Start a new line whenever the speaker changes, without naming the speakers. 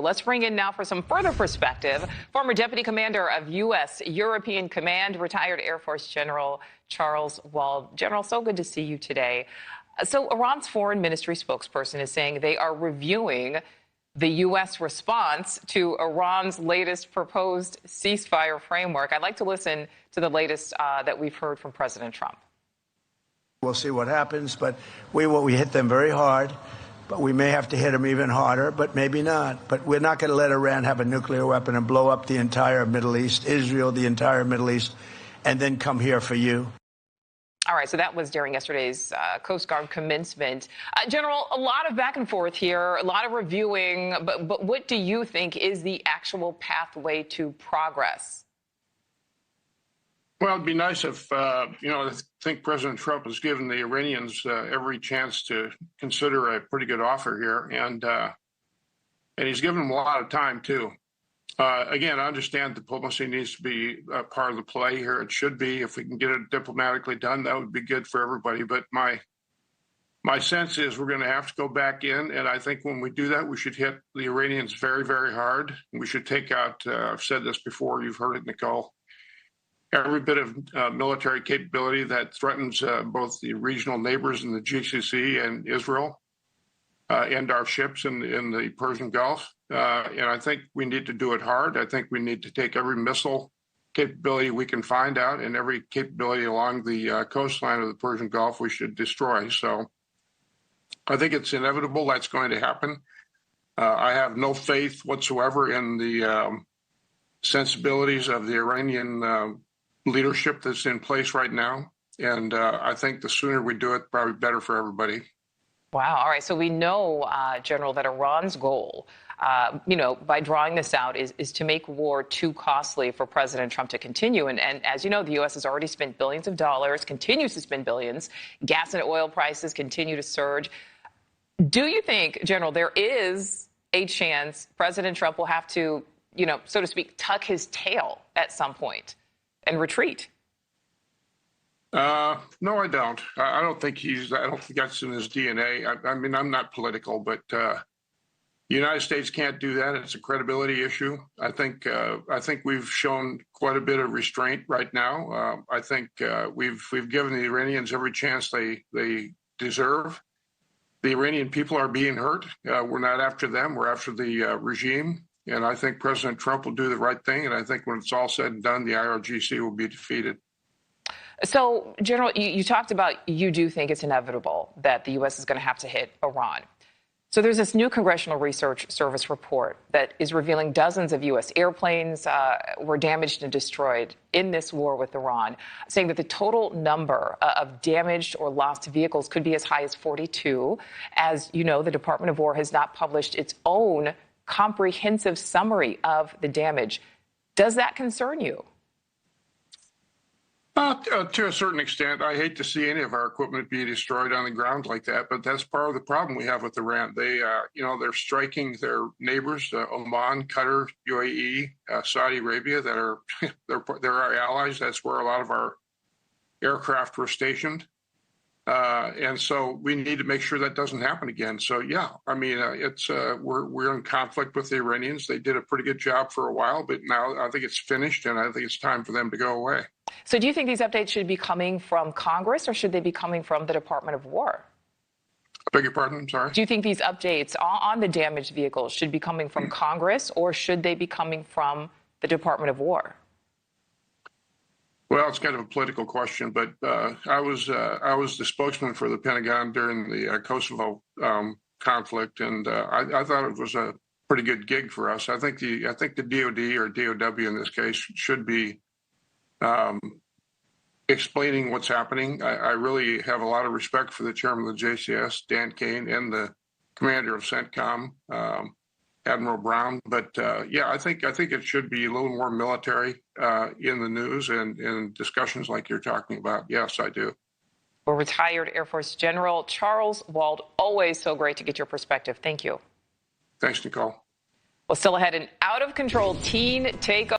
Let's bring in now for some further perspective, former Deputy Commander of U.S. European Command, retired Air Force General Charles Wald. General, so good to see you today. So Iran's foreign ministry spokesperson is saying they are reviewing the U.S. response to Iran's latest proposed ceasefire framework. I'd like to listen to the latest that we've heard from President Trump.
We'll see what happens, but we hit them very hard. But we may have to hit them even harder, but maybe not. But we're not going to let Iran have a nuclear weapon and blow up the entire Middle East, Israel, the entire Middle East, and then come here for you.
All right, so that was during yesterday's Coast Guard commencement. General, a lot of back and forth here, a lot of reviewing, but what do you think is the actual pathway to progress?
Well, it'd be nice if, I think President Trump has given the Iranians every chance to consider a pretty good offer here, and he's given them a lot of time, too. Again, I understand diplomacy needs to be part of the play here. It should be. If we can get it diplomatically done, that would be good for everybody. But my sense is we're going to have to go back in, and I think when we do that, we should hit the Iranians very, very hard. We should take out, I've said this before, you've heard it, Nicole, every bit of military capability that threatens both the regional neighbors in the GCC and Israel and our ships in the Persian Gulf. And I think we need to do it hard. I think we need to take every missile capability we can find out and every capability along the coastline of the Persian Gulf we should destroy. So I think it's inevitable that's going to happen. I have no faith whatsoever in the sensibilities of the Iranian leadership that's in place right now. And I think the sooner we do it, probably better for everybody.
Wow. All right. So we know, General, that Iran's goal, by drawing this out is to make war too costly for President Trump to continue. And as you know, the U.S. has already spent billions of dollars, continues to spend billions. Gas and oil prices continue to surge. Do you think, General, there is a chance President Trump will have to, so to speak, tuck his tail at some point and retreat?
No, I don't. I don't think that's in his DNA. I mean, I'm not political, but the United States can't do that. It's a credibility issue. I think we've shown quite a bit of restraint right now. I think we've given the Iranians every chance they deserve. The Iranian people are being hurt. We're not after them. We're after the regime. And I think President Trump will do the right thing. And I think when it's all said and done, the IRGC will be defeated.
So, General, you talked about you do think it's inevitable that the U.S. is going to have to hit Iran. So there's this new Congressional Research Service report that is revealing dozens of U.S. airplanes were damaged and destroyed in this war with Iran, saying that the total number of damaged or lost vehicles could be as high as 42. As you know, the Department of War has not published its own comprehensive summary of the damage. Does that concern you?
To a certain extent. I hate to see any of our equipment be destroyed on the ground like that, but that's part of the problem we have with Iran. They, they're striking their neighbors, Oman, Qatar, UAE, Saudi Arabia, that are they're our allies. That's where a lot of our aircraft were stationed, and so we need to make sure that doesn't happen again. So yeah, I mean, we're in conflict with the Iranians. They did a pretty good job for a while, but now I think it's finished, and I think it's time for them to go away.
So do you think these updates should be coming from Congress or should they be coming from the Department of War?
I beg your pardon? I'm sorry?
Do you think these updates on the damaged vehicles should be coming from Congress or should they be coming from the Department of War?
Well, it's kind of a political question, but I was the spokesman for the Pentagon during the Kosovo conflict, and I thought it was a pretty good gig for us. I think the DOD or DOW in this case should be explaining what's happening. I really have a lot of respect for the chairman of the JCS, Dan Kane, and the commander of CENTCOM, Admiral Brown. But yeah, I think it should be a little more military in the news and in discussions like you're talking about. Yes, I do.
Well, retired Air Force General Charles Wald, always so great to get your perspective. Thank you.
Thanks, Nicole.
Well, still ahead, an out-of-control teen takeover.